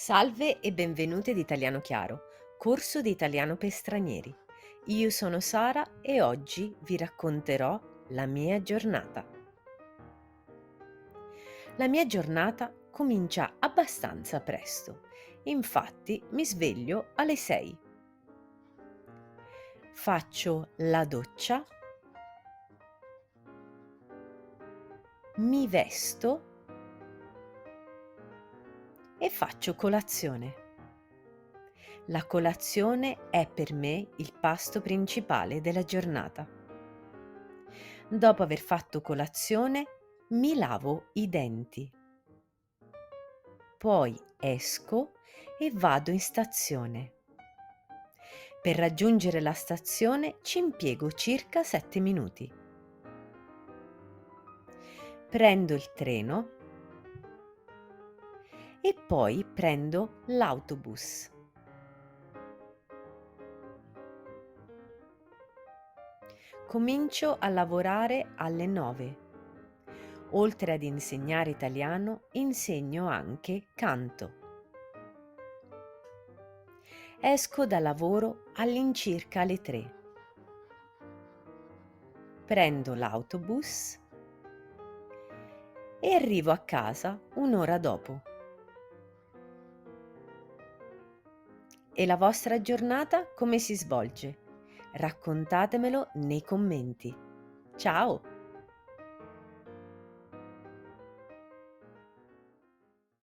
Salve e benvenute ad Italiano Chiaro, corso di italiano per stranieri. Io sono Sara e oggi vi racconterò la mia giornata. La mia giornata comincia abbastanza presto, infatti mi sveglio alle 6. Faccio la doccia, mi vesto e faccio colazione. La colazione è per me il pasto principale della giornata. Dopo aver fatto colazione, mi lavo i denti. Poi esco e vado in stazione. Per raggiungere la stazione ci impiego circa 7 minuti. Prendo il treno e poi prendo l'autobus. Comincio a lavorare alle 9. Oltre ad insegnare italiano, insegno anche canto. Esco da lavoro all'incirca alle 3. Prendo l'autobus e arrivo a casa un'ora dopo. E la vostra giornata come si svolge? Raccontatemelo nei commenti. Ciao!